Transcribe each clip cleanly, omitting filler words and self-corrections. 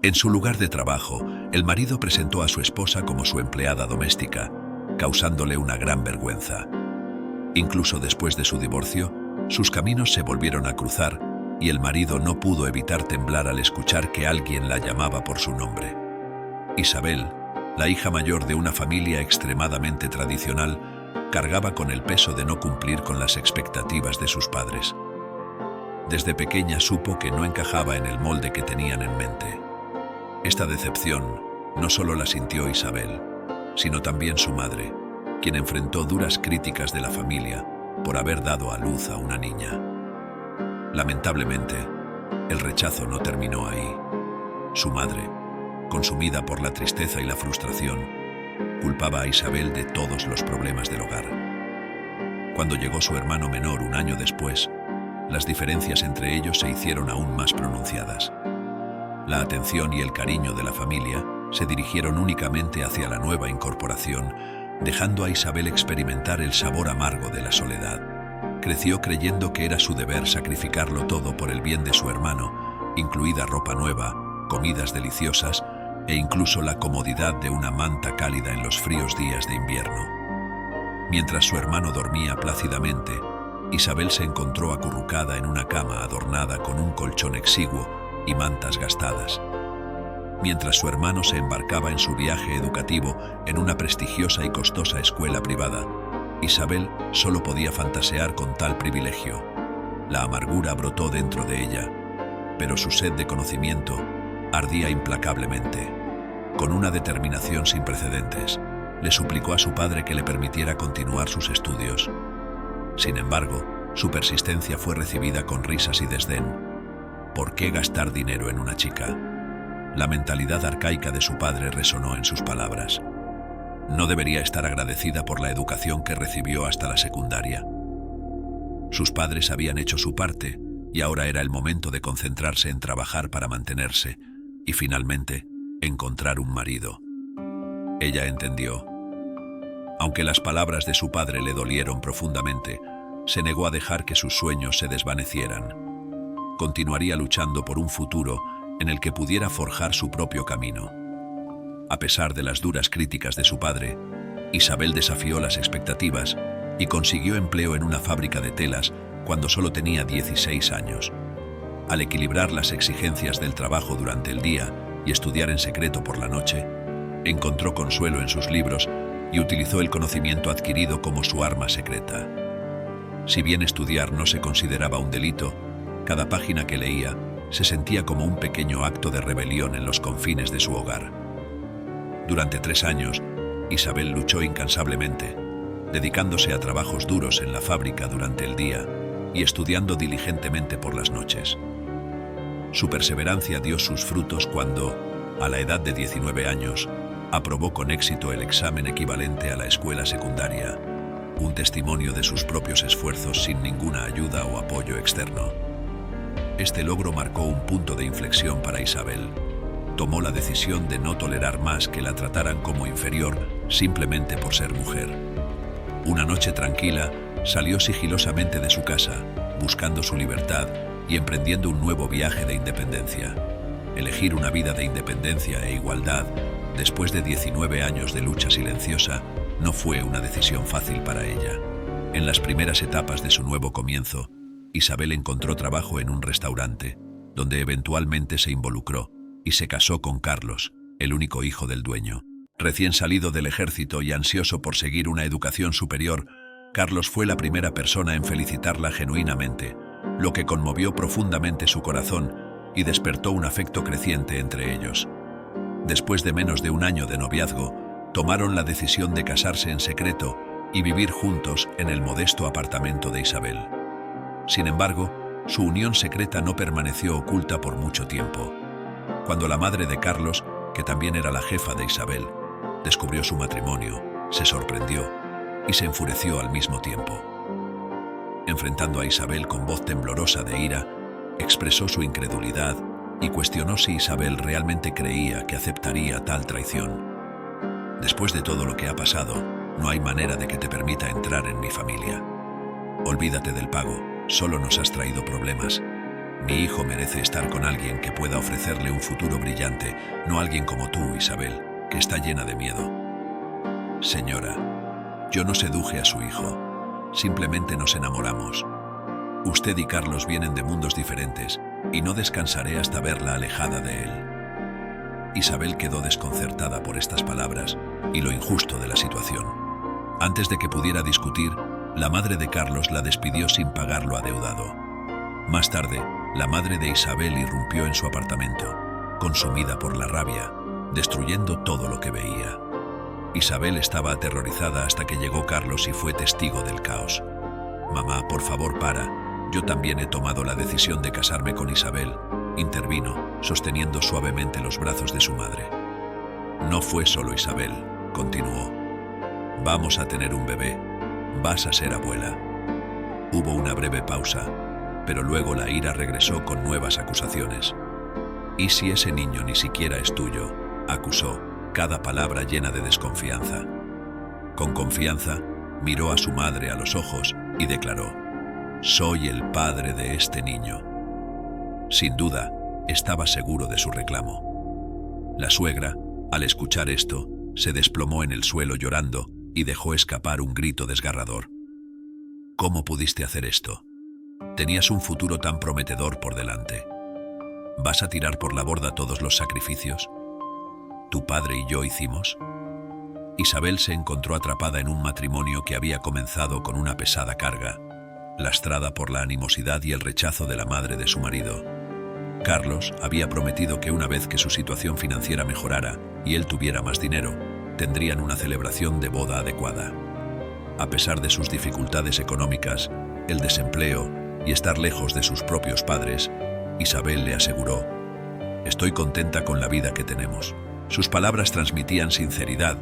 En su lugar de trabajo, el marido presentó a su esposa como su empleada doméstica, causándole una gran vergüenza. Incluso después de su divorcio, sus caminos se volvieron a cruzar y el marido no pudo evitar temblar al escuchar que alguien la llamaba por su nombre. Isabel, la hija mayor de una familia extremadamente tradicional, cargaba con el peso de no cumplir con las expectativas de sus padres. Desde pequeña supo que no encajaba en el molde que tenían en mente. Esta decepción no solo la sintió Isabel, sino también su madre, quien enfrentó duras críticas de la familia por haber dado a luz a una niña. Lamentablemente, el rechazo no terminó ahí. Su madre, consumida por la tristeza y la frustración, culpaba a Isabel de todos los problemas del hogar. Cuando llegó su hermano menor un año después, las diferencias entre ellos se hicieron aún más pronunciadas. La atención y el cariño de la familia se dirigieron únicamente hacia la nueva incorporación, dejando a Isabel experimentar el sabor amargo de la soledad. Creció creyendo que era su deber sacrificarlo todo por el bien de su hermano, incluida ropa nueva, comidas deliciosas e incluso la comodidad de una manta cálida en los fríos días de invierno. Mientras su hermano dormía plácidamente, Isabel se encontró acurrucada en una cama adornada con un colchón exiguo y mantas gastadas. Mientras su hermano se embarcaba en su viaje educativo en una prestigiosa y costosa escuela privada, Isabel solo podía fantasear con tal privilegio. La amargura brotó dentro de ella, pero su sed de conocimiento ardía implacablemente. Con una determinación sin precedentes, le suplicó a su padre que le permitiera continuar sus estudios. Sin embargo, su persistencia fue recibida con risas y desdén. ¿Por qué gastar dinero en una chica? La mentalidad arcaica de su padre resonó en sus palabras. No debería estar agradecida por la educación que recibió hasta la secundaria. Sus padres habían hecho su parte y ahora era el momento de concentrarse en trabajar para mantenerse y finalmente encontrar un marido. Ella entendió. Aunque las palabras de su padre le dolieron profundamente, se negó a dejar que sus sueños se desvanecieran. Continuaría luchando por un futuro en el que pudiera forjar su propio camino. A pesar de las duras críticas de su padre, Isabel desafió las expectativas y consiguió empleo en una fábrica de telas cuando solo tenía 16 años. Al equilibrar las exigencias del trabajo durante el día y estudiar en secreto por la noche, encontró consuelo en sus libros y utilizó el conocimiento adquirido como su arma secreta. Si bien estudiar no se consideraba un delito, cada página que leía se sentía como un pequeño acto de rebelión en los confines de su hogar. Durante 3 años, Isabel luchó incansablemente, dedicándose a trabajos duros en la fábrica durante el día y estudiando diligentemente por las noches. Su perseverancia dio sus frutos cuando, a la edad de 19 años, aprobó con éxito el examen equivalente a la escuela secundaria, un testimonio de sus propios esfuerzos sin ninguna ayuda o apoyo externo. Este logro marcó un punto de inflexión para Isabel. Tomó la decisión de no tolerar más que la trataran como inferior simplemente por ser mujer. Una noche tranquila, salió sigilosamente de su casa, buscando su libertad y emprendiendo un nuevo viaje de independencia. Elegir una vida de independencia e igualdad, después de 19 años de lucha silenciosa, no fue una decisión fácil para ella. En las primeras etapas de su nuevo comienzo, Isabel encontró trabajo en un restaurante, donde eventualmente se involucró y se casó con Carlos, el único hijo del dueño. Recién salido del ejército y ansioso por seguir una educación superior, Carlos fue la primera persona en felicitarla genuinamente, lo que conmovió profundamente su corazón y despertó un afecto creciente entre ellos. Después de menos de un año de noviazgo, tomaron la decisión de casarse en secreto y vivir juntos en el modesto apartamento de Isabel. Sin embargo, su unión secreta no permaneció oculta por mucho tiempo. Cuando la madre de Carlos, que también era la jefa de Isabel, descubrió su matrimonio, se sorprendió y se enfureció al mismo tiempo. Enfrentando a Isabel con voz temblorosa de ira, expresó su incredulidad y cuestionó si Isabel realmente creía que aceptaría tal traición. Después de todo lo que ha pasado, no hay manera de que te permita entrar en mi familia. Olvídate del pago, solo nos has traído problemas. Mi hijo merece estar con alguien que pueda ofrecerle un futuro brillante, no alguien como tú, Isabel, que está llena de miedo. Señora, yo no seduje a su hijo, simplemente nos enamoramos. Usted y Carlos vienen de mundos diferentes y no descansaré hasta verla alejada de él. Isabel quedó desconcertada por estas palabras y lo injusto de la situación. Antes de que pudiera discutir, la madre de Carlos la despidió sin pagar lo adeudado. Más tarde, la madre de Isabel irrumpió en su apartamento, consumida por la rabia, destruyendo todo lo que veía. Isabel estaba aterrorizada hasta que llegó Carlos y fue testigo del caos. «Mamá, por favor, para. Yo también he tomado la decisión de casarme con Isabel», intervino, sosteniendo suavemente los brazos de su madre. «No fue solo Isabel», continuó. «Vamos a tener un bebé. Vas a ser abuela». Hubo una breve pausa, pero luego la ira regresó con nuevas acusaciones. «¿Y si ese niño ni siquiera es tuyo?», acusó, cada palabra llena de desconfianza. Con confianza, miró a su madre a los ojos y declaró: «Soy el padre de este niño». Sin duda, estaba seguro de su reclamo. La suegra, al escuchar esto, se desplomó en el suelo llorando y dejó escapar un grito desgarrador. «¿Cómo pudiste hacer esto? Tenías un futuro tan prometedor por delante. ¿Vas a tirar por la borda todos los sacrificios? ¿Tu padre y yo hicimos?». Isabel se encontró atrapada en un matrimonio que había comenzado con una pesada carga, lastrada por la animosidad y el rechazo de la madre de su marido. Carlos había prometido que una vez que su situación financiera mejorara y él tuviera más dinero, tendrían una celebración de boda adecuada. A pesar de sus dificultades económicas, el desempleo y estar lejos de sus propios padres, Isabel le aseguró: «Estoy contenta con la vida que tenemos». Sus palabras transmitían sinceridad,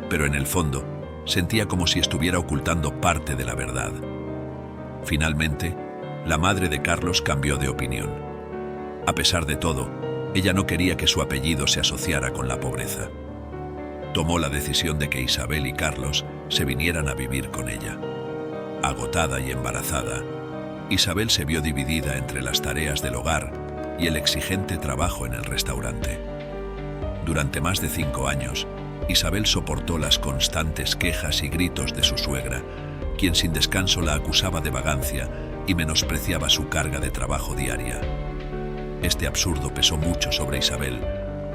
pero en el fondo sentía como si estuviera ocultando parte de la verdad. Finalmente, la madre de Carlos cambió de opinión. A pesar de todo, ella no quería que su apellido se asociara con la pobreza. Tomó la decisión de que Isabel y Carlos se vinieran a vivir con ella. Agotada y embarazada, Isabel se vio dividida entre las tareas del hogar y el exigente trabajo en el restaurante. Durante más de 5 años, Isabel soportó las constantes quejas y gritos de su suegra, quien sin descanso la acusaba de vagancia y menospreciaba su carga de trabajo diaria. Este absurdo pesó mucho sobre Isabel,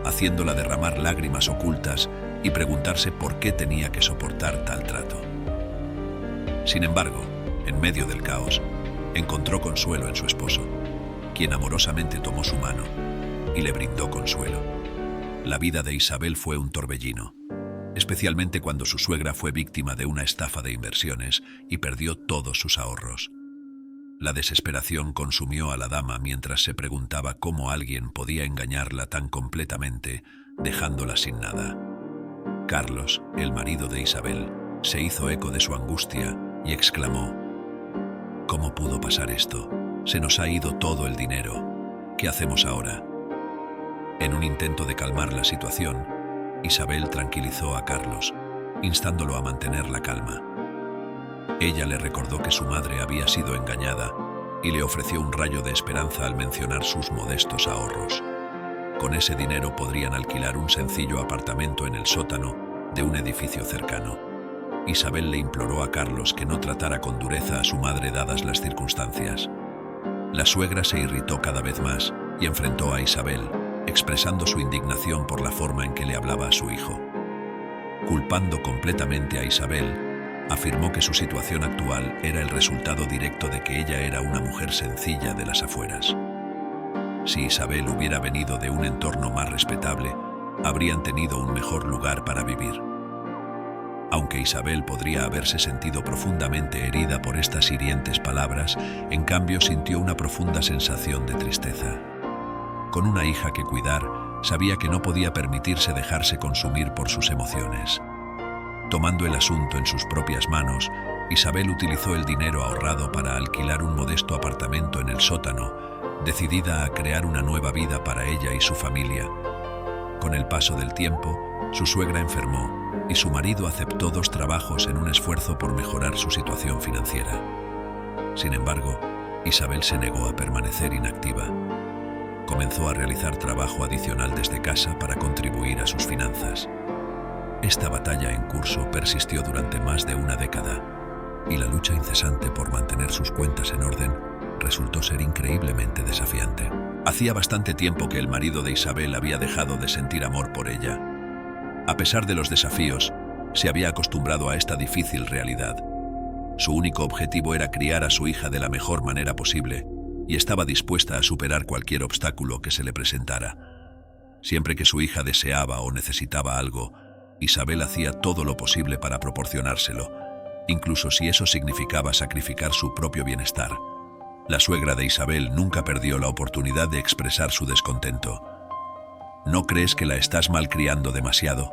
haciéndola derramar lágrimas ocultas y preguntarse por qué tenía que soportar tal trato. Sin embargo, en medio del caos, encontró consuelo en su esposo, quien amorosamente tomó su mano y le brindó consuelo. La vida de Isabel fue un torbellino, especialmente cuando su suegra fue víctima de una estafa de inversiones y perdió todos sus ahorros. La desesperación consumió a la dama mientras se preguntaba cómo alguien podía engañarla tan completamente, dejándola sin nada. Carlos, el marido de Isabel, se hizo eco de su angustia y exclamó: «¿Cómo pudo pasar esto? Se nos ha ido todo el dinero. ¿Qué hacemos ahora?». En un intento de calmar la situación, Isabel tranquilizó a Carlos, instándolo a mantener la calma. Ella le recordó que su madre había sido engañada y le ofreció un rayo de esperanza al mencionar sus modestos ahorros. Con ese dinero podrían alquilar un sencillo apartamento en el sótano de un edificio cercano. Isabel le imploró a Carlos que no tratara con dureza a su madre dadas las circunstancias. La suegra se irritó cada vez más y enfrentó a Isabel, expresando su indignación por la forma en que le hablaba a su hijo. Culpando completamente a Isabel, afirmó que su situación actual era el resultado directo de que ella era una mujer sencilla de las afueras. Si Isabel hubiera venido de un entorno más respetable, habrían tenido un mejor lugar para vivir. Aunque Isabel podría haberse sentido profundamente herida por estas hirientes palabras, en cambio sintió una profunda sensación de tristeza. Con una hija que cuidar, sabía que no podía permitirse dejarse consumir por sus emociones. Tomando el asunto en sus propias manos, Isabel utilizó el dinero ahorrado para alquilar un modesto apartamento en el sótano, decidida a crear una nueva vida para ella y su familia. Con el paso del tiempo, su suegra enfermó y su marido aceptó 2 trabajos en un esfuerzo por mejorar su situación financiera. Sin embargo, Isabel se negó a permanecer inactiva. Comenzó a realizar trabajo adicional desde casa para contribuir a sus finanzas. Esta batalla en curso persistió durante más de una década, y la lucha incesante por mantener sus cuentas en orden resultó ser increíblemente desafiante. Hacía bastante tiempo que el marido de Isabel había dejado de sentir amor por ella. A pesar de los desafíos, se había acostumbrado a esta difícil realidad. Su único objetivo era criar a su hija de la mejor manera posible, y estaba dispuesta a superar cualquier obstáculo que se le presentara. Siempre que su hija deseaba o necesitaba algo, Isabel hacía todo lo posible para proporcionárselo, incluso si eso significaba sacrificar su propio bienestar. La suegra de Isabel nunca perdió la oportunidad de expresar su descontento. ¿No crees que la estás malcriando demasiado?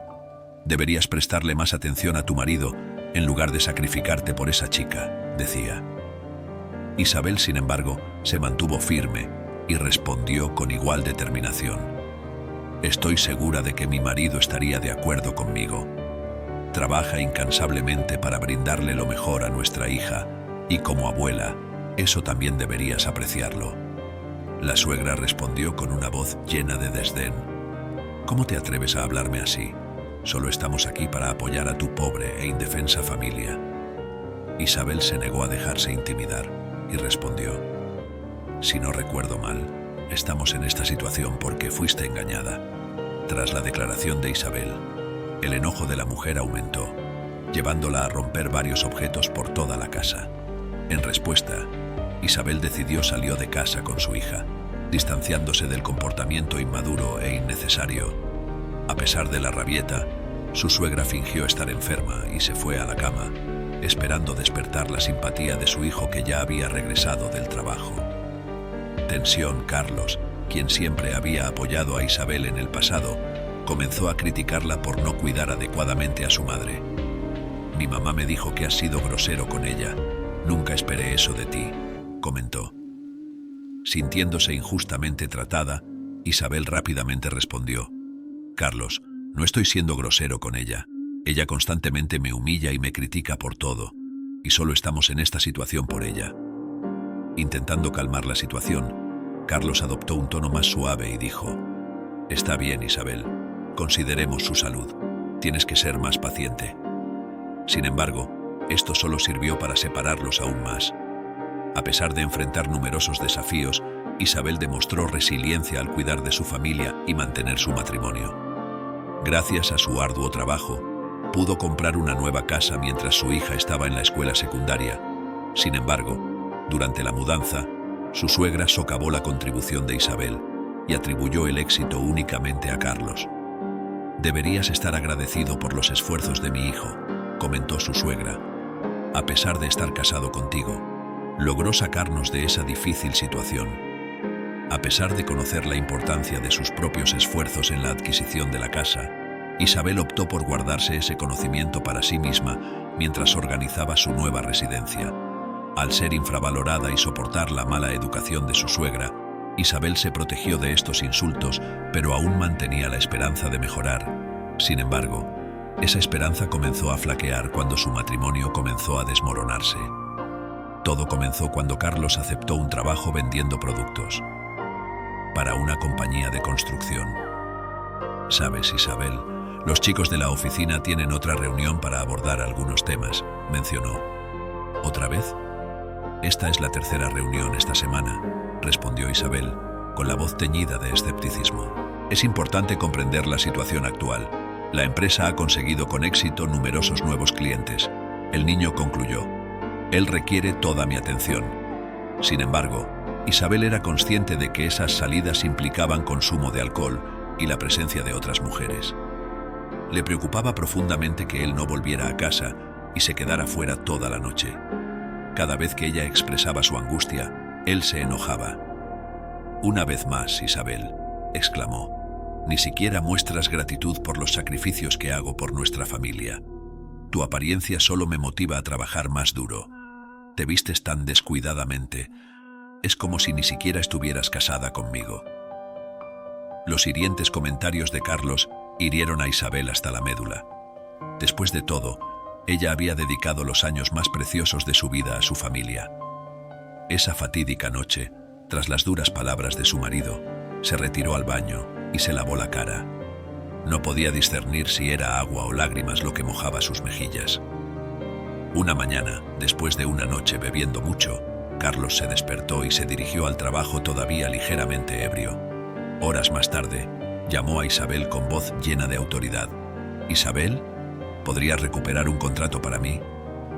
Deberías prestarle más atención a tu marido en lugar de sacrificarte por esa chica, decía. Isabel, sin embargo, se mantuvo firme y respondió con igual determinación. Estoy segura de que mi marido estaría de acuerdo conmigo. Trabaja incansablemente para brindarle lo mejor a nuestra hija, y como abuela, eso también deberías apreciarlo. La suegra respondió con una voz llena de desdén. ¿Cómo te atreves a hablarme así? Solo estamos aquí para apoyar a tu pobre e indefensa familia. Isabel se negó a dejarse intimidar y respondió: si no recuerdo mal, estamos en esta situación porque fuiste engañada. Tras la declaración de Isabel, el enojo de la mujer aumentó, llevándola a romper varios objetos por toda la casa. En respuesta, Isabel decidió salir de casa con su hija, distanciándose del comportamiento inmaduro e innecesario. A pesar de la rabieta, su suegra fingió estar enferma y se fue a la cama, esperando despertar la simpatía de su hijo que ya había regresado del trabajo. Tensión. Carlos, quien siempre había apoyado a Isabel en el pasado, comenzó a criticarla por no cuidar adecuadamente a su madre. Mi mamá me dijo que has sido grosero con ella. Nunca esperé eso de ti, comentó. Sintiéndose injustamente tratada, Isabel rápidamente respondió: Carlos, no estoy siendo grosero con ella. Ella constantemente me humilla y me critica por todo, y solo estamos en esta situación por ella. Intentando calmar la situación, Carlos adoptó un tono más suave y dijo: está bien, Isabel, consideremos su salud. Tienes que ser más paciente. Sin embargo, esto solo sirvió para separarlos aún más. A pesar de enfrentar numerosos desafíos, Isabel demostró resiliencia al cuidar de su familia y mantener su matrimonio. Gracias a su arduo trabajo, pudo comprar una nueva casa mientras su hija estaba en la escuela secundaria. Sin embargo, durante la mudanza, su suegra socavó la contribución de Isabel y atribuyó el éxito únicamente a Carlos. Deberías estar agradecido por los esfuerzos de mi hijo, comentó su suegra. A pesar de estar casado contigo, logró sacarnos de esa difícil situación. A pesar de conocer la importancia de sus propios esfuerzos en la adquisición de la casa, Isabel optó por guardarse ese conocimiento para sí misma mientras organizaba su nueva residencia. Al ser infravalorada y soportar la mala educación de su suegra, Isabel se protegió de estos insultos, pero aún mantenía la esperanza de mejorar. Sin embargo, esa esperanza comenzó a flaquear cuando su matrimonio comenzó a desmoronarse. Todo comenzó cuando Carlos aceptó un trabajo vendiendo productos para una compañía de construcción. Sabes, Isabel, los chicos de la oficina tienen otra reunión para abordar algunos temas, mencionó. ¿Otra vez? Esta es la tercera reunión esta semana, respondió Isabel, con la voz teñida de escepticismo. Es importante comprender la situación actual. La empresa ha conseguido con éxito numerosos nuevos clientes. El niño concluyó: él requiere toda mi atención. Sin embargo, Isabel era consciente de que esas salidas implicaban consumo de alcohol y la presencia de otras mujeres. Le preocupaba profundamente que él no volviera a casa y se quedara fuera toda la noche. Cada vez que ella expresaba su angustia, él se enojaba. Una vez más, Isabel, exclamó, ni siquiera muestras gratitud por los sacrificios que hago por nuestra familia. Tu apariencia solo me motiva a trabajar más duro. Te vistes tan descuidadamente. Es como si ni siquiera estuvieras casada conmigo. Los hirientes comentarios de Carlos hirieron a Isabel hasta la médula. Después de todo, ella había dedicado los años más preciosos de su vida a su familia. Esa fatídica noche, tras las duras palabras de su marido, se retiró al baño y se lavó la cara. No podía discernir si era agua o lágrimas lo que mojaba sus mejillas. Una mañana, después de una noche bebiendo mucho, Carlos se despertó y se dirigió al trabajo todavía ligeramente ebrio. Horas más tarde, llamó a Isabel con voz llena de autoridad. «Isabel, ¿podrías recuperar un contrato para mí?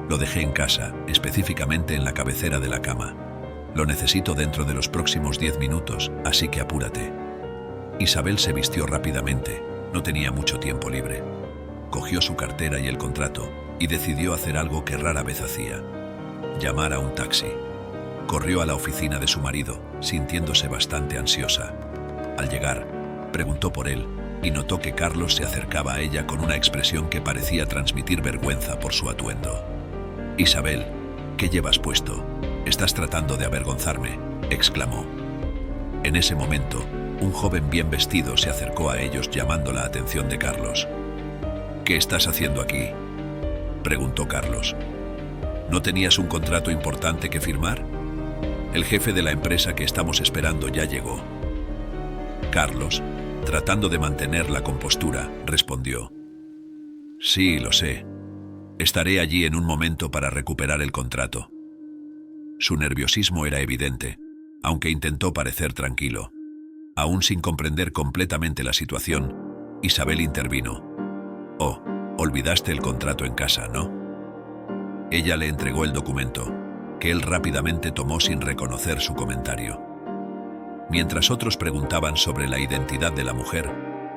Lo dejé en casa, específicamente en la cabecera de la cama. Lo necesito dentro de los próximos 10 minutos, así que apúrate». Isabel se vistió rápidamente, no tenía mucho tiempo libre. Cogió su cartera y el contrato y decidió hacer algo que rara vez hacía: llamar a un taxi. Corrió a la oficina de su marido, sintiéndose bastante ansiosa. Al llegar, preguntó por él y notó que Carlos se acercaba a ella con una expresión que parecía transmitir vergüenza por su atuendo. «Isabel, ¿qué llevas puesto? Estás tratando de avergonzarme», exclamó. En ese momento, un joven bien vestido se acercó a ellos llamando la atención de Carlos. «¿Qué estás haciendo aquí?», preguntó Carlos. «¿No tenías un contrato importante que firmar? El jefe de la empresa que estamos esperando ya llegó». Carlos, tratando de mantener la compostura, respondió: «Sí, lo sé. Estaré allí en un momento para recuperar el contrato». Su nerviosismo era evidente, aunque intentó parecer tranquilo. Aún sin comprender completamente la situación, Isabel intervino. «Oh, olvidaste el contrato en casa, ¿no?». Ella le entregó el documento, que él rápidamente tomó sin reconocer su comentario. Mientras otros preguntaban sobre la identidad de la mujer,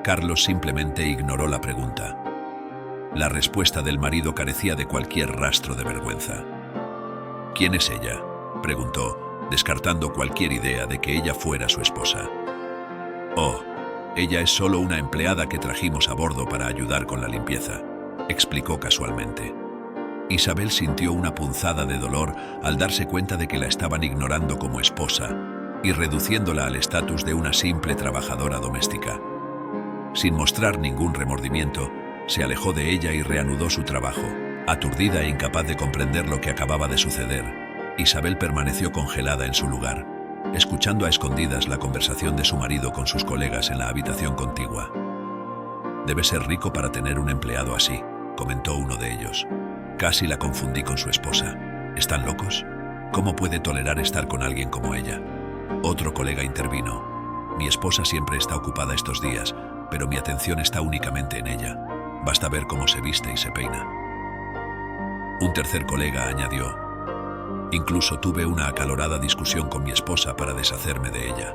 Carlos simplemente ignoró la pregunta. La respuesta del marido carecía de cualquier rastro de vergüenza. «¿Quién es ella?», preguntó, descartando cualquier idea de que ella fuera su esposa. «Oh, ella es solo una empleada que trajimos a bordo para ayudar con la limpieza», explicó casualmente. Isabel sintió una punzada de dolor al darse cuenta de que la estaban ignorando como esposa y reduciéndola al estatus de una simple trabajadora doméstica. Sin mostrar ningún remordimiento, se alejó de ella y reanudó su trabajo. Aturdida e incapaz de comprender lo que acababa de suceder, Isabel permaneció congelada en su lugar, escuchando a escondidas la conversación de su marido con sus colegas en la habitación contigua. «Debe ser rico para tener un empleado así», comentó uno de ellos. «Casi la confundí con su esposa. ¿Están locos? ¿Cómo puede tolerar estar con alguien como ella?». Otro colega intervino: «Mi esposa siempre está ocupada estos días, pero mi atención está únicamente en ella. Basta ver cómo se viste y se peina». Un tercer colega añadió: «Incluso tuve una acalorada discusión con mi esposa para deshacerme de ella».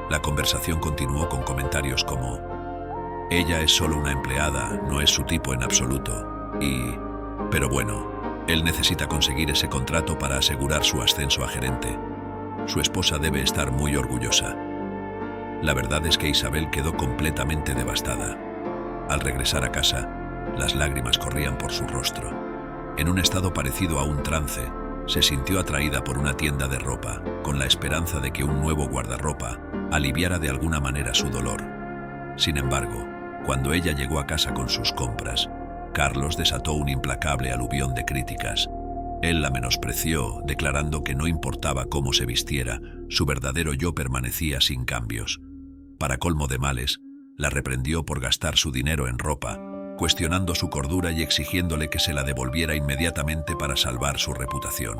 La conversación continuó con comentarios como: «Ella es solo una empleada, no es su tipo en absoluto. Y... pero bueno, él necesita conseguir ese contrato para asegurar su ascenso a gerente. Su esposa debe estar muy orgullosa». La verdad es que Isabel quedó completamente devastada. Al regresar a casa, las lágrimas corrían por su rostro. En un estado parecido a un trance, se sintió atraída por una tienda de ropa, con la esperanza de que un nuevo guardarropa aliviara de alguna manera su dolor. Sin embargo, cuando ella llegó a casa con sus compras, Carlos desató un implacable aluvión de críticas. Él la menospreció, declarando que no importaba cómo se vistiera, su verdadero yo permanecía sin cambios. Para colmo de males, la reprendió por gastar su dinero en ropa, cuestionando su cordura y exigiéndole que se la devolviera inmediatamente para salvar su reputación.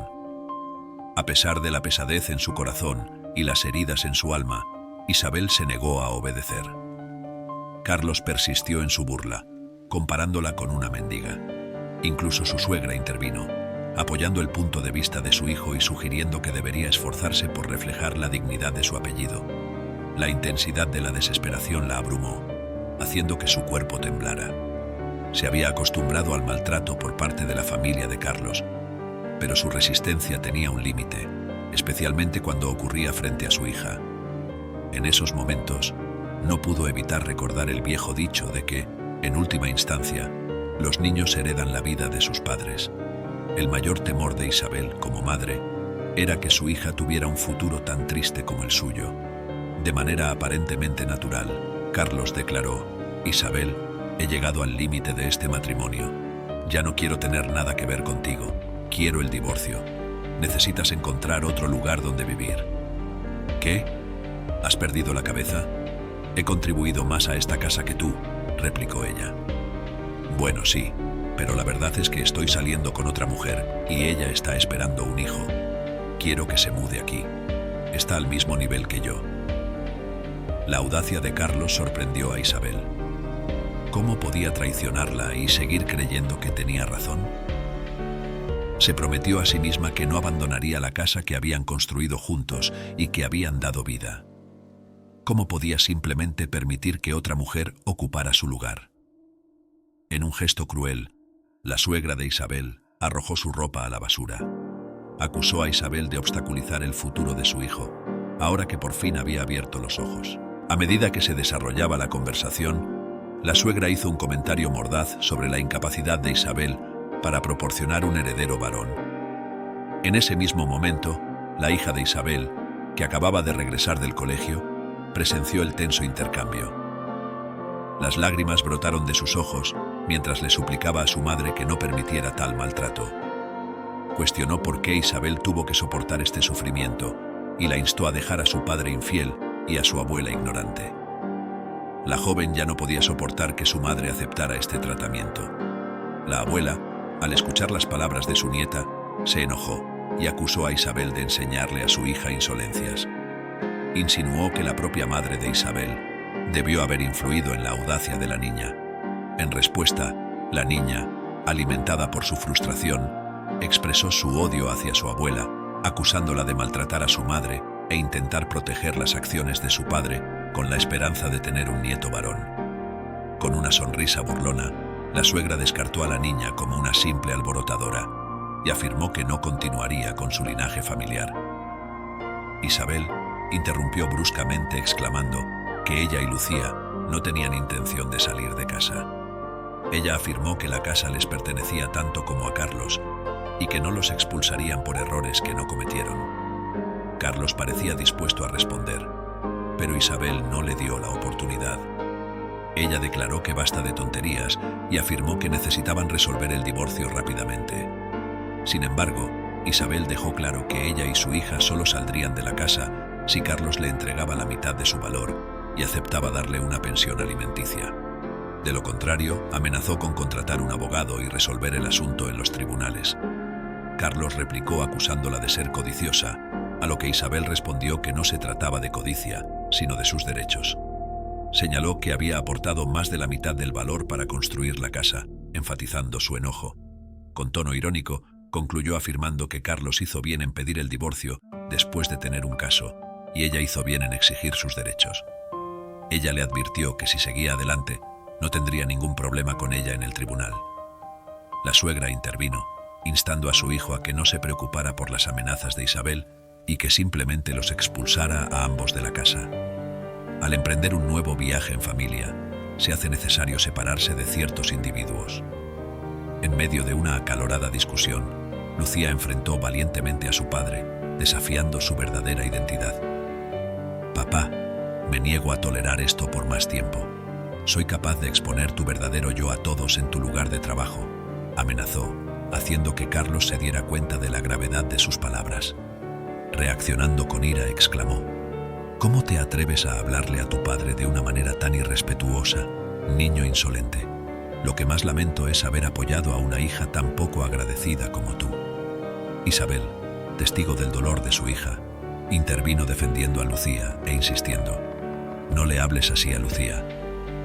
A pesar de la pesadez en su corazón y las heridas en su alma, Isabel se negó a obedecer. Carlos persistió en su burla, comparándola con una mendiga. Incluso su suegra intervino, apoyando el punto de vista de su hijo y sugiriendo que debería esforzarse por reflejar la dignidad de su apellido. La intensidad de la desesperación la abrumó, haciendo que su cuerpo temblara. Se había acostumbrado al maltrato por parte de la familia de Carlos, pero su resistencia tenía un límite, especialmente cuando ocurría frente a su hija. En esos momentos, no pudo evitar recordar el viejo dicho de que, en última instancia, los niños heredan la vida de sus padres. El mayor temor de Isabel, como madre, era que su hija tuviera un futuro tan triste como el suyo. De manera aparentemente natural, Carlos declaró: «Isabel, he llegado al límite de este matrimonio. Ya no quiero tener nada que ver contigo. Quiero el divorcio. Necesitas encontrar otro lugar donde vivir. ¿Qué? ¿Has perdido la cabeza? He contribuido más a esta casa que tú, replicó ella. Bueno, sí, pero la verdad es que estoy saliendo con otra mujer y ella está esperando un hijo. Quiero que se mude aquí. Está al mismo nivel que yo. La audacia de Carlos sorprendió a Isabel. ¿Cómo podía traicionarla y seguir creyendo que tenía razón? Se prometió a sí misma que no abandonaría la casa que habían construido juntos y que habían dado vida. ¿Cómo podía simplemente permitir que otra mujer ocupara su lugar? En un gesto cruel, la suegra de Isabel arrojó su ropa a la basura. Acusó a Isabel de obstaculizar el futuro de su hijo, ahora que por fin había abierto los ojos. A medida que se desarrollaba la conversación, la suegra hizo un comentario mordaz sobre la incapacidad de Isabel para proporcionar un heredero varón. En ese mismo momento, la hija de Isabel, que acababa de regresar del colegio, presenció el tenso intercambio. Las lágrimas brotaron de sus ojos mientras le suplicaba a su madre que no permitiera tal maltrato. Cuestionó por qué Isabel tuvo que soportar este sufrimiento y la instó a dejar a su padre infiel y a su abuela ignorante. La joven ya no podía soportar que su madre aceptara este tratamiento. La abuela, al escuchar las palabras de su nieta, se enojó y acusó a Isabel de enseñarle a su hija insolencias. Insinuó que la propia madre de Isabel debió haber influido en la audacia de la niña. En respuesta, la niña, alimentada por su frustración, expresó su odio hacia su abuela, acusándola de maltratar a su madre e intentar proteger las acciones de su padre con la esperanza de tener un nieto varón. Con una sonrisa burlona, la suegra descartó a la niña como una simple alborotadora y afirmó que no continuaría con su linaje familiar. Isabel interrumpió bruscamente exclamando que ella y Lucía no tenían intención de salir de casa. Ella afirmó que la casa les pertenecía tanto como a Carlos y que no los expulsarían por errores que no cometieron. Carlos parecía dispuesto a responder, pero Isabel no le dio la oportunidad. Ella declaró que basta de tonterías y afirmó que necesitaban resolver el divorcio rápidamente. Sin embargo, Isabel dejó claro que ella y su hija solo saldrían de la casa si Carlos le entregaba la mitad de su valor y aceptaba darle una pensión alimenticia. De lo contrario, amenazó con contratar un abogado y resolver el asunto en los tribunales. Carlos replicó acusándola de ser codiciosa, a lo que Isabel respondió que no se trataba de codicia, sino de sus derechos. Señaló que había aportado más de la mitad del valor para construir la casa, enfatizando su enojo. Con tono irónico, concluyó afirmando que Carlos hizo bien en pedir el divorcio después de tener un caso, y ella hizo bien en exigir sus derechos. Ella le advirtió que si seguía adelante, no tendría ningún problema con ella en el tribunal. La suegra intervino, instando a su hijo a que no se preocupara por las amenazas de Isabel y que simplemente los expulsara a ambos de la casa. Al emprender un nuevo viaje en familia, se hace necesario separarse de ciertos individuos. En medio de una acalorada discusión, Lucía enfrentó valientemente a su padre, desafiando su verdadera identidad. «Papá, me niego a tolerar esto por más tiempo. Soy capaz de exponer tu verdadero yo a todos en tu lugar de trabajo», amenazó, haciendo que Carlos se diera cuenta de la gravedad de sus palabras. Reaccionando con ira, exclamó: «¿Cómo te atreves a hablarle a tu padre de una manera tan irrespetuosa, niño insolente? Lo que más lamento es haber apoyado a una hija tan poco agradecida como tú». Isabel, testigo del dolor de su hija, intervino defendiendo a Lucía e insistiendo: «No le hables así a Lucía.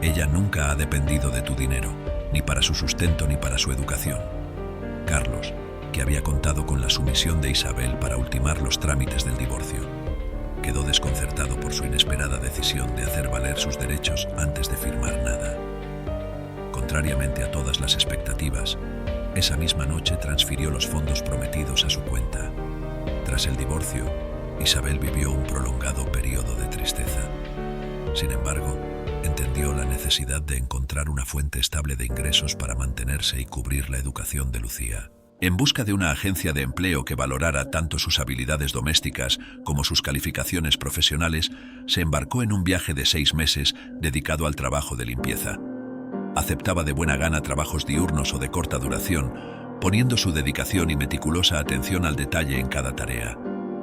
Ella nunca ha dependido de tu dinero, ni para su sustento ni para su educación». Carlos, que había contado con la sumisión de Isabel para ultimar los trámites del divorcio, quedó desconcertado por su inesperada decisión de hacer valer sus derechos antes de firmar nada. Contrariamente a todas las expectativas, esa misma noche transfirió los fondos prometidos a su cuenta. Tras el divorcio, Isabel vivió un prolongado periodo de tristeza. Sin embargo, entendió la necesidad de encontrar una fuente estable de ingresos para mantenerse y cubrir la educación de Lucía. En busca de una agencia de empleo que valorara tanto sus habilidades domésticas como sus calificaciones profesionales, se embarcó en un viaje de 6 meses dedicado al trabajo de limpieza. Aceptaba de buena gana trabajos diurnos o de corta duración, poniendo su dedicación y meticulosa atención al detalle en cada tarea.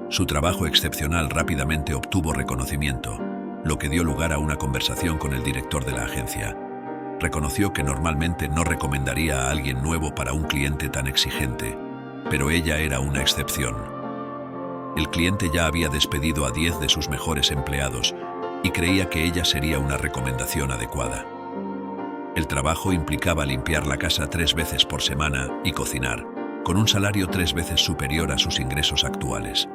Su trabajo excepcional rápidamente obtuvo reconocimiento, lo que dio lugar a una conversación con el director de la agencia. Reconoció que normalmente no recomendaría a alguien nuevo para un cliente tan exigente, pero ella era una excepción. El cliente ya había despedido a 10 de sus mejores empleados y creía que ella sería una recomendación adecuada. El trabajo implicaba limpiar la casa 3 veces por semana y cocinar, con un salario 3 veces superior a sus ingresos actuales.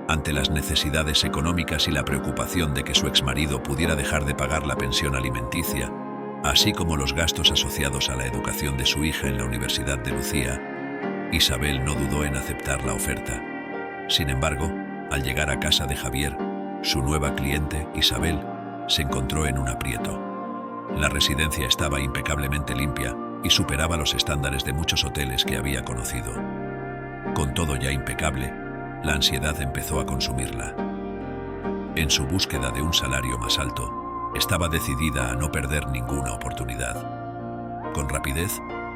Ante las necesidades económicas y la preocupación de que su exmarido pudiera dejar de pagar la pensión alimenticia, así como los gastos asociados a la educación de su hija en la Universidad de Lucía, Isabel no dudó en aceptar la oferta. Sin embargo, al llegar a casa de Javier, su nueva cliente, Isabel, se encontró en un aprieto. La residencia estaba impecablemente limpia y superaba los estándares de muchos hoteles que había conocido. Con todo ya impecable, la ansiedad empezó a consumirla. En su búsqueda de un salario más alto, estaba decidida a no perder ninguna oportunidad. Con rapidez,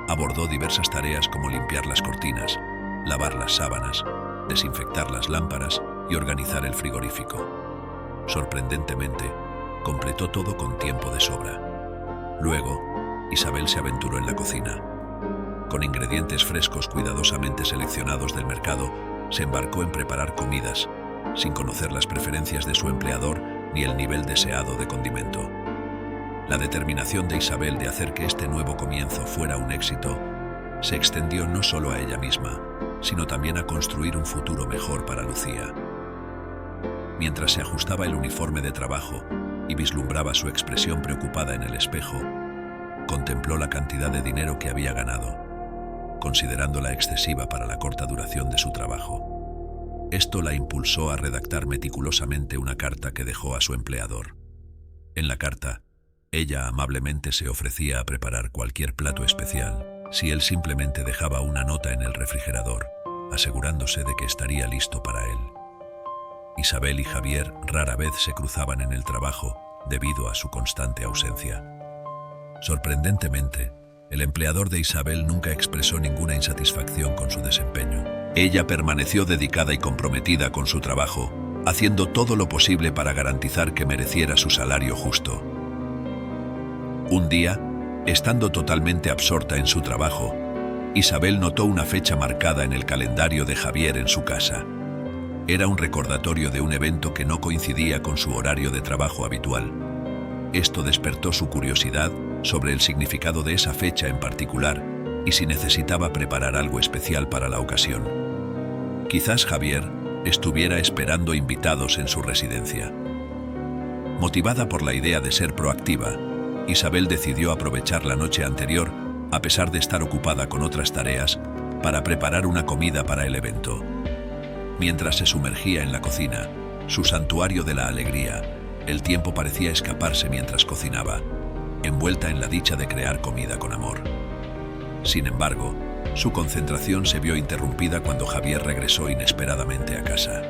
abordó diversas tareas como limpiar las cortinas, lavar las sábanas, desinfectar las lámparas y organizar el frigorífico. Sorprendentemente, completó todo con tiempo de sobra. Luego, Isabel se aventuró en la cocina. Con ingredientes frescos cuidadosamente seleccionados del mercado, se embarcó en preparar comidas, sin conocer las preferencias de su empleador ni el nivel deseado de condimento. La determinación de Isabel de hacer que este nuevo comienzo fuera un éxito se extendió no solo a ella misma, sino también a construir un futuro mejor para Lucía. Mientras se ajustaba el uniforme de trabajo y vislumbraba su expresión preocupada en el espejo, contempló la cantidad de dinero que había ganado, considerándola excesiva para la corta duración de su trabajo. Esto la impulsó a redactar meticulosamente una carta que dejó a su empleador. En la carta, ella amablemente se ofrecía a preparar cualquier plato especial si él simplemente dejaba una nota en el refrigerador, asegurándose de que estaría listo para él. Isabel y Javier rara vez se cruzaban en el trabajo debido a su constante ausencia. Sorprendentemente, el empleador de Isabel nunca expresó ninguna insatisfacción con su desempeño. Ella permaneció dedicada y comprometida con su trabajo, haciendo todo lo posible para garantizar que mereciera su salario justo. Un día, estando totalmente absorta en su trabajo, Isabel notó una fecha marcada en el calendario de Javier en su casa. Era un recordatorio de un evento que no coincidía con su horario de trabajo habitual. Esto despertó su curiosidad sobre el significado de esa fecha en particular y si necesitaba preparar algo especial para la ocasión. Quizás Javier estuviera esperando invitados en su residencia. Motivada por la idea de ser proactiva, Isabel decidió aprovechar la noche anterior, a pesar de estar ocupada con otras tareas, para preparar una comida para el evento. Mientras se sumergía en la cocina, su santuario de la alegría, el tiempo parecía escaparse mientras cocinaba, envuelta en la dicha de crear comida con amor. Sin embargo, su concentración se vio interrumpida cuando Javier regresó inesperadamente a casa.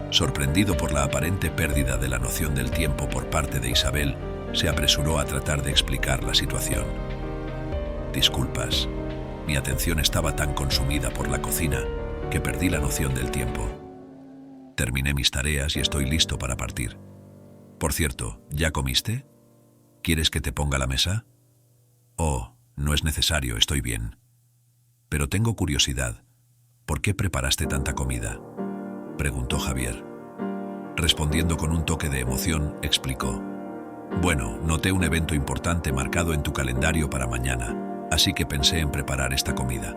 Sorprendido por la aparente pérdida de la noción del tiempo por parte de Isabel, se apresuró a tratar de explicar la situación. «Disculpas, mi atención estaba tan consumida por la cocina que perdí la noción del tiempo. Terminé mis tareas y estoy listo para partir. Por cierto, ¿ya comiste? ¿Quieres que te ponga la mesa? Oh, no es necesario, estoy bien. Pero tengo curiosidad, ¿por qué preparaste tanta comida?», preguntó Javier. Respondiendo con un toque de emoción, explicó: «Bueno, noté un evento importante marcado en tu calendario para mañana, así que pensé en preparar esta comida».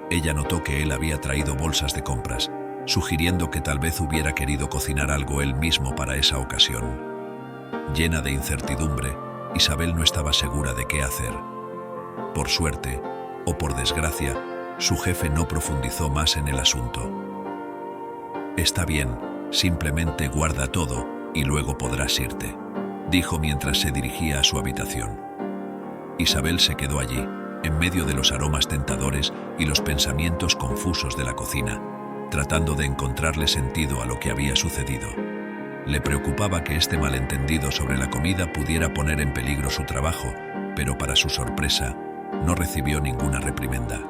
Ella notó que él había traído bolsas de compras, sugiriendo que tal vez hubiera querido cocinar algo él mismo para esa ocasión. Llena de incertidumbre, Isabel no estaba segura de qué hacer. Por suerte, o por desgracia, su jefe no profundizó más en el asunto. «Está bien, simplemente guarda todo y luego podrás irte», dijo mientras se dirigía a su habitación. Isabel se quedó allí, en medio de los aromas tentadores y los pensamientos confusos de la cocina, tratando de encontrarle sentido a lo que había sucedido. Le preocupaba que este malentendido sobre la comida pudiera poner en peligro su trabajo, pero para su sorpresa, no recibió ninguna reprimenda.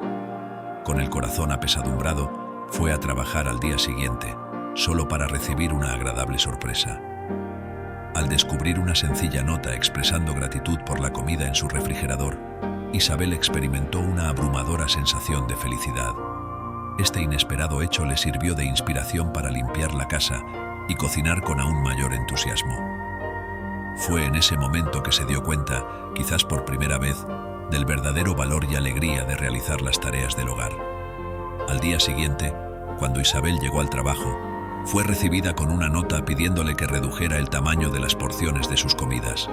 Con el corazón apesadumbrado, fue a trabajar al día siguiente, solo para recibir una agradable sorpresa. Al descubrir una sencilla nota expresando gratitud por la comida en su refrigerador, Isabel experimentó una abrumadora sensación de felicidad. Este inesperado hecho le sirvió de inspiración para limpiar la casa y cocinar con aún mayor entusiasmo. Fue en ese momento que se dio cuenta, quizás por primera vez, del verdadero valor y alegría de realizar las tareas del hogar. Al día siguiente, cuando Isabel llegó al trabajo, fue recibida con una nota pidiéndole que redujera el tamaño de las porciones de sus comidas.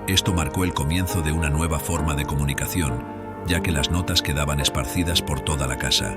Esto marcó el comienzo de una nueva forma de comunicación, ya que las notas quedaban esparcidas por toda la casa.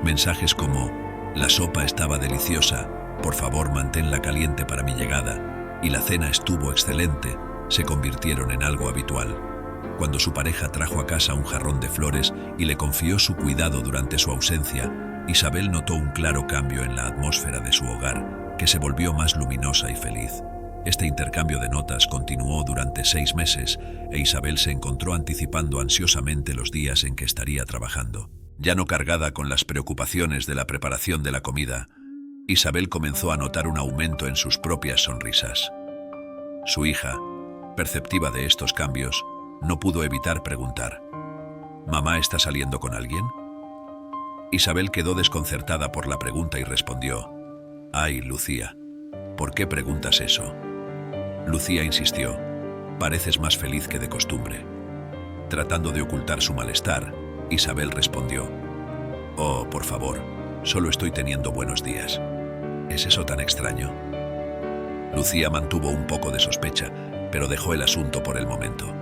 Mensajes como: «La sopa estaba deliciosa, por favor manténla caliente para mi llegada», y «La cena estuvo excelente», se convirtieron en algo habitual. Cuando su pareja trajo a casa un jarrón de flores y le confió su cuidado durante su ausencia, Isabel notó un claro cambio en la atmósfera de su hogar, que se volvió más luminosa y feliz. Este intercambio de notas continuó durante 6 meses e Isabel se encontró anticipando ansiosamente los días en que estaría trabajando. Ya no cargada con las preocupaciones de la preparación de la comida, Isabel comenzó a notar un aumento en sus propias sonrisas. Su hija, perceptiva de estos cambios, no pudo evitar preguntar: «¿Mamá está saliendo con alguien?». Isabel quedó desconcertada por la pregunta y respondió: «Ay, Lucía, ¿por qué preguntas eso?». Lucía insistió: «Pareces más feliz que de costumbre». Tratando de ocultar su malestar, Isabel respondió: «Oh, por favor, solo estoy teniendo buenos días. ¿Es eso tan extraño?». Lucía mantuvo un poco de sospecha, pero dejó el asunto por el momento.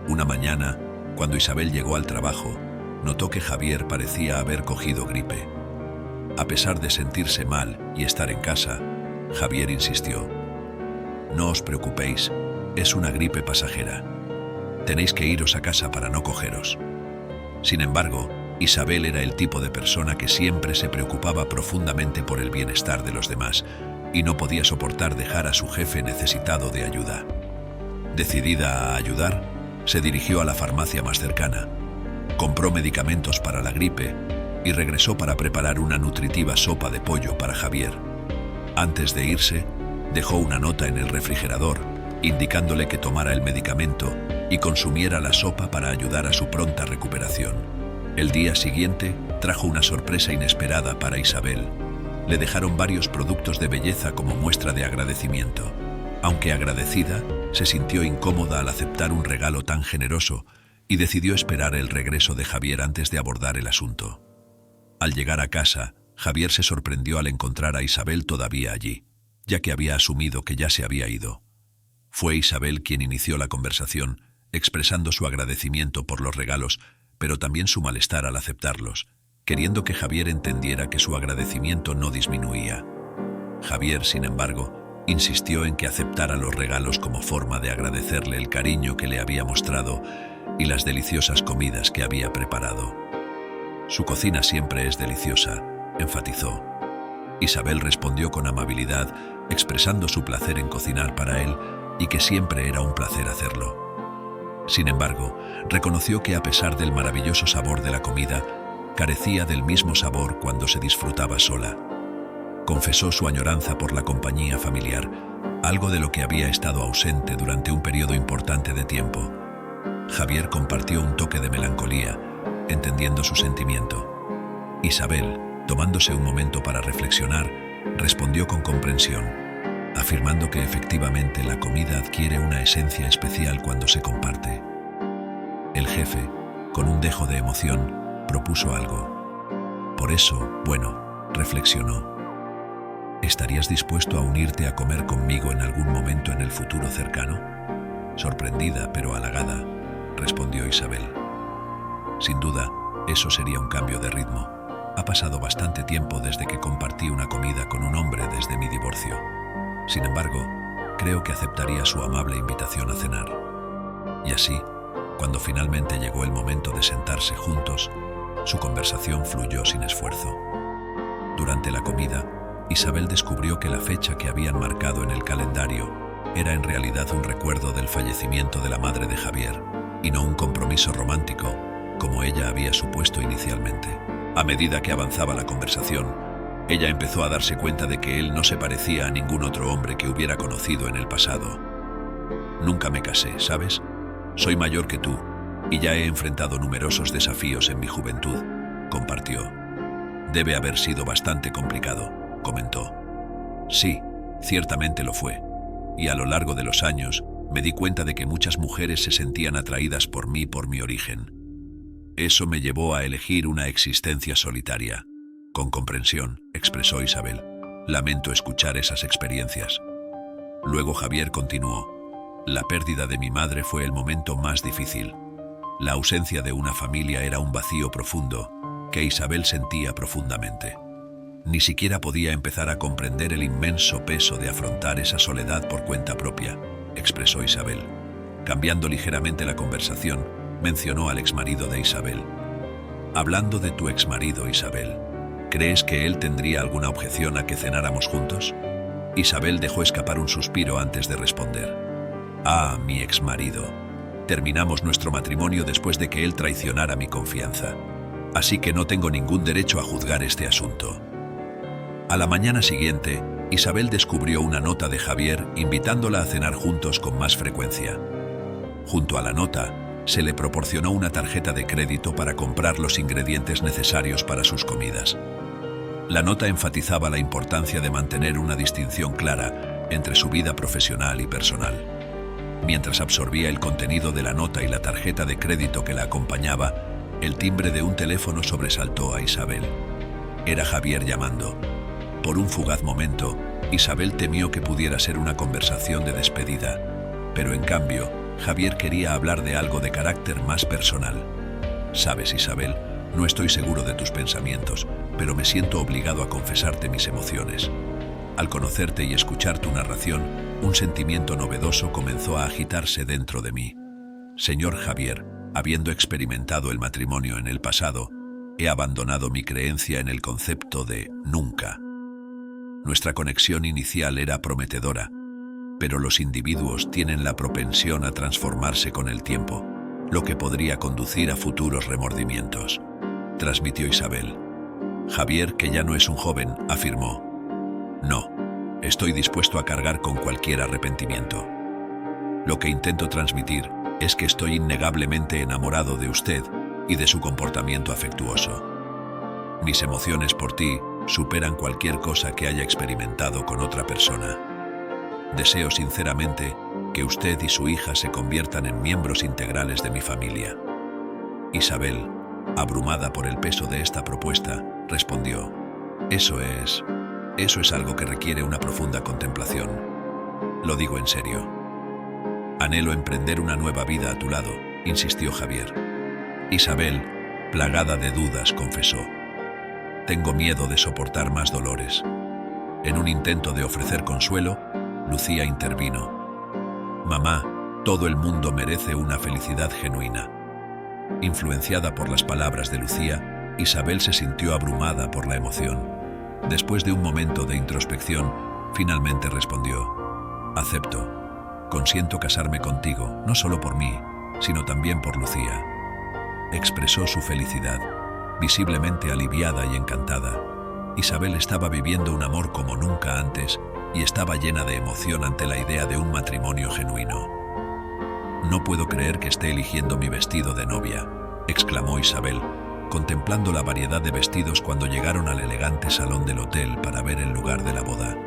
Una mañana, cuando Isabel llegó al trabajo, notó que Javier parecía haber cogido gripe. A pesar de sentirse mal y estar en casa, Javier insistió: «No os preocupéis, es una gripe pasajera. Tenéis que iros a casa para no cogeros». Sin embargo, Isabel era el tipo de persona que siempre se preocupaba profundamente por el bienestar de los demás y no podía soportar dejar a su jefe necesitado de ayuda. Decidida a ayudar, se dirigió a la farmacia más cercana, compró medicamentos para la gripe y regresó para preparar una nutritiva sopa de pollo para Javier. Antes de irse, dejó una nota en el refrigerador, indicándole que tomara el medicamento y consumiera la sopa para ayudar a su pronta recuperación. El día siguiente trajo una sorpresa inesperada para Isabel. Le dejaron varios productos de belleza como muestra de agradecimiento. Aunque agradecida, se sintió incómoda al aceptar un regalo tan generoso y decidió esperar el regreso de Javier antes de abordar el asunto. Al llegar a casa, Javier se sorprendió al encontrar a Isabel todavía allí, ya que había asumido que ya se había ido. Fue Isabel quien inició la conversación, expresando su agradecimiento por los regalos, pero también su malestar al aceptarlos, queriendo que Javier entendiera que su agradecimiento no disminuía. Javier, sin embargo, insistió en que aceptara los regalos como forma de agradecerle el cariño que le había mostrado y las deliciosas comidas que había preparado. «Su cocina siempre es deliciosa», enfatizó. Isabel respondió con amabilidad, expresando su placer en cocinar para él y que siempre era un placer hacerlo. Sin embargo, reconoció que a pesar del maravilloso sabor de la comida, carecía del mismo sabor cuando se disfrutaba sola. Confesó su añoranza por la compañía familiar, algo de lo que había estado ausente durante un periodo importante de tiempo. Javier compartió un toque de melancolía, entendiendo su sentimiento. Isabel, tomándose un momento para reflexionar, respondió con comprensión, afirmando que efectivamente la comida adquiere una esencia especial cuando se comparte. El jefe, con un dejo de emoción, propuso algo. «Por eso, bueno», reflexionó, «¿estarías dispuesto a unirte a comer conmigo en algún momento en el futuro cercano?». Sorprendida pero halagada, respondió Isabel. «Sin duda, eso sería un cambio de ritmo. Ha pasado bastante tiempo desde que compartí una comida con un hombre desde mi divorcio. Sin embargo, creo que aceptaría su amable invitación a cenar». Y así, cuando finalmente llegó el momento de sentarse juntos, su conversación fluyó sin esfuerzo. Durante la comida, Isabel descubrió que la fecha que habían marcado en el calendario era en realidad un recuerdo del fallecimiento de la madre de Javier, y no un compromiso romántico, como ella había supuesto inicialmente. A medida que avanzaba la conversación, ella empezó a darse cuenta de que él no se parecía a ningún otro hombre que hubiera conocido en el pasado. Nunca me casé, ¿sabes? Soy mayor que tú y ya he enfrentado numerosos desafíos en mi juventud, compartió. Debe haber sido bastante complicado, comentó. Sí, ciertamente lo fue. Y a lo largo de los años me di cuenta de que muchas mujeres se sentían atraídas por mí por mi origen. Eso me llevó a elegir una existencia solitaria. Con comprensión, expresó Isabel. Lamento escuchar esas experiencias. Luego Javier continuó. La pérdida de mi madre fue el momento más difícil. La ausencia de una familia era un vacío profundo que Isabel sentía profundamente. Ni siquiera podía empezar a comprender el inmenso peso de afrontar esa soledad por cuenta propia, expresó Isabel. Cambiando ligeramente la conversación, mencionó al exmarido de Isabel. Hablando de tu exmarido, Isabel, ¿crees que él tendría alguna objeción a que cenáramos juntos? Isabel dejó escapar un suspiro antes de responder. Ah, mi exmarido. Terminamos nuestro matrimonio después de que él traicionara mi confianza. Así que no tengo ningún derecho a juzgar este asunto. A la mañana siguiente, Isabel descubrió una nota de Javier invitándola a cenar juntos con más frecuencia. Junto a la nota, se le proporcionó una tarjeta de crédito para comprar los ingredientes necesarios para sus comidas. La nota enfatizaba la importancia de mantener una distinción clara entre su vida profesional y personal. Mientras absorbía el contenido de la nota y la tarjeta de crédito que la acompañaba, el timbre de un teléfono sobresaltó a Isabel. Era Javier llamando. Por un fugaz momento, Isabel temió que pudiera ser una conversación de despedida, pero en cambio, Javier quería hablar de algo de carácter más personal. Sabes, Isabel, no estoy seguro de tus pensamientos, pero me siento obligado a confesarte mis emociones. Al conocerte y escuchar tu narración, un sentimiento novedoso comenzó a agitarse dentro de mí. Señor Javier, habiendo experimentado el matrimonio en el pasado, he abandonado mi creencia en el concepto de nunca. Nuestra conexión inicial era prometedora, pero los individuos tienen la propensión a transformarse con el tiempo, lo que podría conducir a futuros remordimientos, transmitió Isabel. Javier, que ya no es un joven, afirmó. No, estoy dispuesto a cargar con cualquier arrepentimiento. Lo que intento transmitir es que estoy innegablemente enamorado de usted y de su comportamiento afectuoso. Mis emociones por ti superan cualquier cosa que haya experimentado con otra persona. Deseo sinceramente que usted y su hija se conviertan en miembros integrales de mi familia. Isabel, abrumada por el peso de esta propuesta, respondió: Eso es algo que requiere una profunda contemplación. Lo digo en serio. Anhelo emprender una nueva vida a tu lado, insistió Javier. Isabel, plagada de dudas, confesó: Tengo miedo de soportar más dolores. En un intento de ofrecer consuelo, Lucía intervino. Mamá, todo el mundo merece una felicidad genuina. Influenciada por las palabras de Lucía, Isabel se sintió abrumada por la emoción. Después de un momento de introspección, finalmente respondió: Acepto. Consiento casarme contigo, no solo por mí, sino también por Lucía. Expresó su felicidad, visiblemente aliviada y encantada. Isabel estaba viviendo un amor como nunca antes y estaba llena de emoción ante la idea de un matrimonio genuino. No puedo creer que esté eligiendo mi vestido de novia, exclamó Isabel, contemplando la variedad de vestidos cuando llegaron al elegante salón del hotel para ver el lugar de la boda.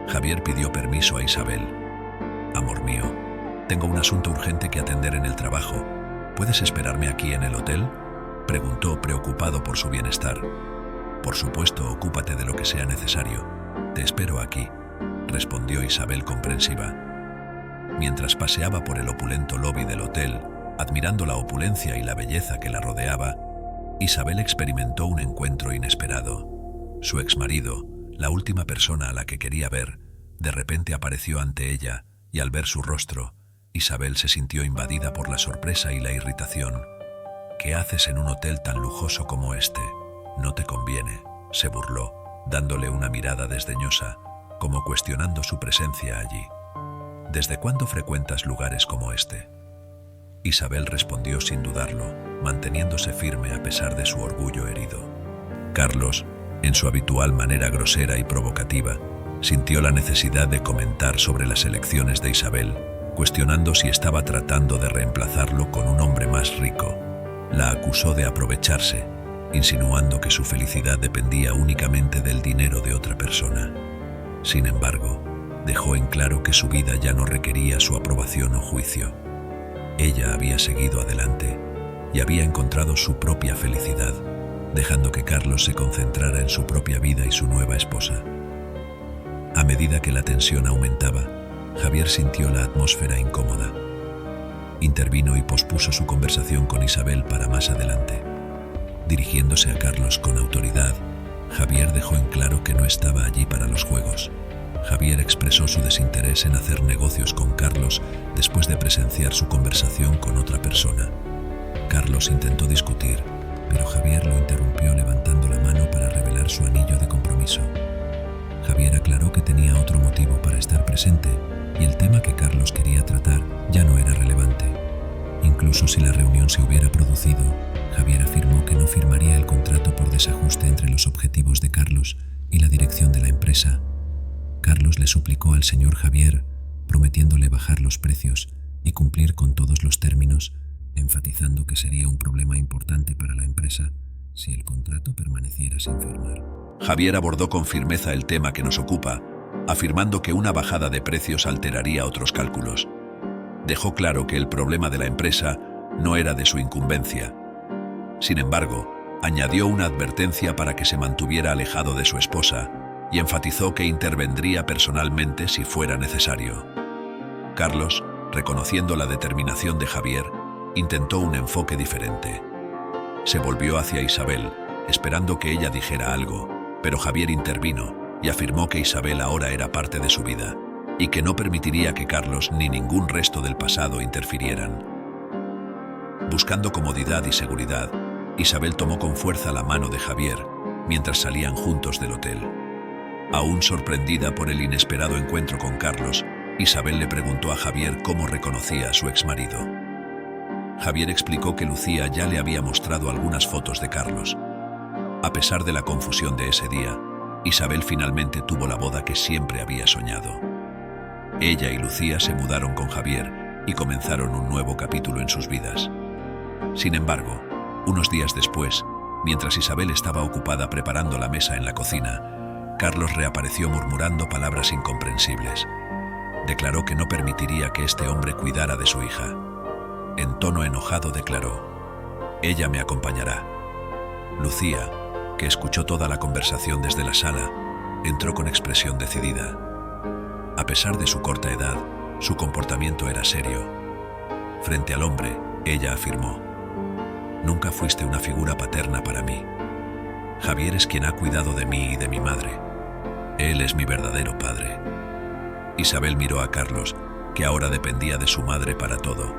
Javier pidió permiso a Isabel. Amor mío, tengo un asunto urgente que atender en el trabajo. ¿Puedes esperarme aquí en el hotel?, preguntó, preocupado por su bienestar. Por supuesto, ocúpate de lo que sea necesario. Te espero aquí, respondió Isabel comprensiva. Mientras paseaba por el opulento lobby del hotel, admirando la opulencia y la belleza que la rodeaba, Isabel experimentó un encuentro inesperado. Su exmarido, la última persona a la que quería ver, de repente apareció ante ella, y al ver su rostro, Isabel se sintió invadida por la sorpresa y la irritación. ¿Qué haces en un hotel tan lujoso como este? No te conviene, se burló, dándole una mirada desdeñosa, como cuestionando su presencia allí. ¿Desde cuándo frecuentas lugares como este? Isabel respondió sin dudarlo, manteniéndose firme a pesar de su orgullo herido. Carlos, en su habitual manera grosera y provocativa, sintió la necesidad de comentar sobre las elecciones de Isabel, cuestionando si estaba tratando de reemplazarlo con un hombre más rico. La acusó de aprovecharse, insinuando que su felicidad dependía únicamente del dinero de otra persona. Sin embargo, dejó en claro que su vida ya no requería su aprobación o juicio. Ella había seguido adelante y había encontrado su propia felicidad, dejando que Carlos se concentrara en su propia vida y su nueva esposa. A medida que la tensión aumentaba, Javier sintió la atmósfera incómoda. Intervino y pospuso su conversación con Isabel para más adelante. Dirigiéndose a Carlos con autoridad, Javier dejó en claro que no estaba allí para los juegos. Javier expresó su desinterés en hacer negocios con Carlos después de presenciar su conversación con otra persona. Carlos intentó discutir, pero Javier lo interrumpió levantando la mano para revelar su anillo de compromiso. Javier aclaró que tenía otro motivo para estar presente y el tema que Carlos quería tratar ya no era relevante. Incluso si la reunión se hubiera producido, Javier afirmó que no firmaría el contrato por desajuste entre los objetivos de Carlos y la dirección de la empresa. Carlos le suplicó al señor Javier, prometiéndole bajar los precios y cumplir con todos los términos, enfatizando que sería un problema importante para la empresa si el contrato permaneciera sin firmar. Javier abordó con firmeza el tema que nos ocupa, afirmando que una bajada de precios alteraría otros cálculos. Dejó claro que el problema de la empresa no era de su incumbencia. Sin embargo, añadió una advertencia para que se mantuviera alejado de su esposa y enfatizó que intervendría personalmente si fuera necesario. Carlos, reconociendo la determinación de Javier, intentó un enfoque diferente. Se volvió hacia Isabel, esperando que ella dijera algo, pero Javier intervino y afirmó que Isabel ahora era parte de su vida y que no permitiría que Carlos ni ningún resto del pasado interfirieran. Buscando comodidad y seguridad, Isabel tomó con fuerza la mano de Javier mientras salían juntos del hotel. Aún sorprendida por el inesperado encuentro con Carlos, Isabel le preguntó a Javier cómo reconocía a su exmarido. Javier explicó que Lucía ya le había mostrado algunas fotos de Carlos. A pesar de la confusión de ese día, Isabel finalmente tuvo la boda que siempre había soñado. Ella y Lucía se mudaron con Javier y comenzaron un nuevo capítulo en sus vidas. Sin embargo, unos días después, mientras Isabel estaba ocupada preparando la mesa en la cocina, Carlos reapareció murmurando palabras incomprensibles. Declaró que no permitiría que este hombre cuidara de su hija. En tono enojado declaró: «Ella me acompañará». Lucía, que escuchó toda la conversación desde la sala, entró con expresión decidida. A pesar de su corta edad, su comportamiento era serio. Frente al hombre, ella afirmó: «Nunca fuiste una figura paterna para mí. Javier es quien ha cuidado de mí y de mi madre. Él es mi verdadero padre». Isabel miró a Carlos, que ahora dependía de su madre para todo.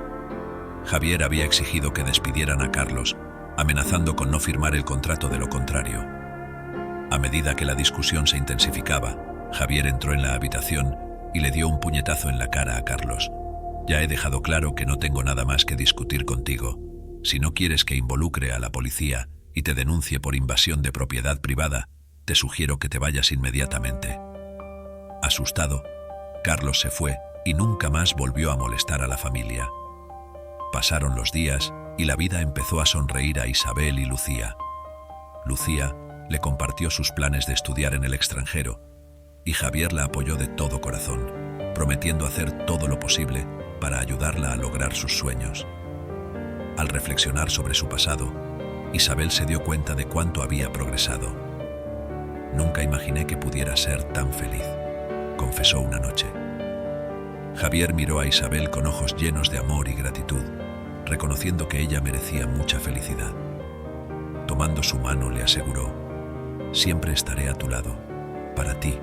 Javier había exigido que despidieran a Carlos, amenazando con no firmar el contrato de lo contrario. A medida que la discusión se intensificaba, Javier entró en la habitación y le dio un puñetazo en la cara a Carlos. «Ya he dejado claro que no tengo nada más que discutir contigo. Si no quieres que involucre a la policía y te denuncie por invasión de propiedad privada, te sugiero que te vayas inmediatamente». Asustado, Carlos se fue y nunca más volvió a molestar a la familia. Pasaron los días y la vida empezó a sonreír a Isabel y Lucía. Lucía le compartió sus planes de estudiar en el extranjero y Javier la apoyó de todo corazón, prometiendo hacer todo lo posible para ayudarla a lograr sus sueños. Al reflexionar sobre su pasado, Isabel se dio cuenta de cuánto había progresado. «Nunca imaginé que pudiera ser tan feliz», confesó una noche. Javier miró a Isabel con ojos llenos de amor y gratitud, reconociendo que ella merecía mucha felicidad. Tomando su mano, le aseguró: «Siempre estaré a tu lado, para ti,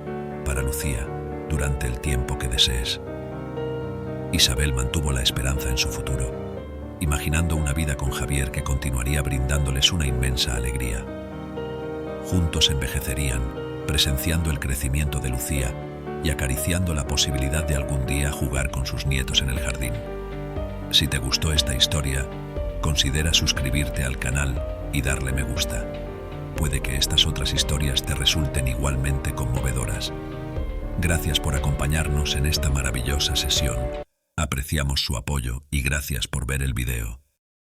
para Lucía, durante el tiempo que desees». Isabel mantuvo la esperanza en su futuro, imaginando una vida con Javier que continuaría brindándoles una inmensa alegría. Juntos envejecerían, presenciando el crecimiento de Lucía y acariciando la posibilidad de algún día jugar con sus nietos en el jardín. Si te gustó esta historia, considera suscribirte al canal y darle me gusta. puede que estas otras historias te resulten igualmente conmovedoras. Gracias por acompañarnos en esta maravillosa sesión. Apreciamos su apoyo y gracias por ver el video.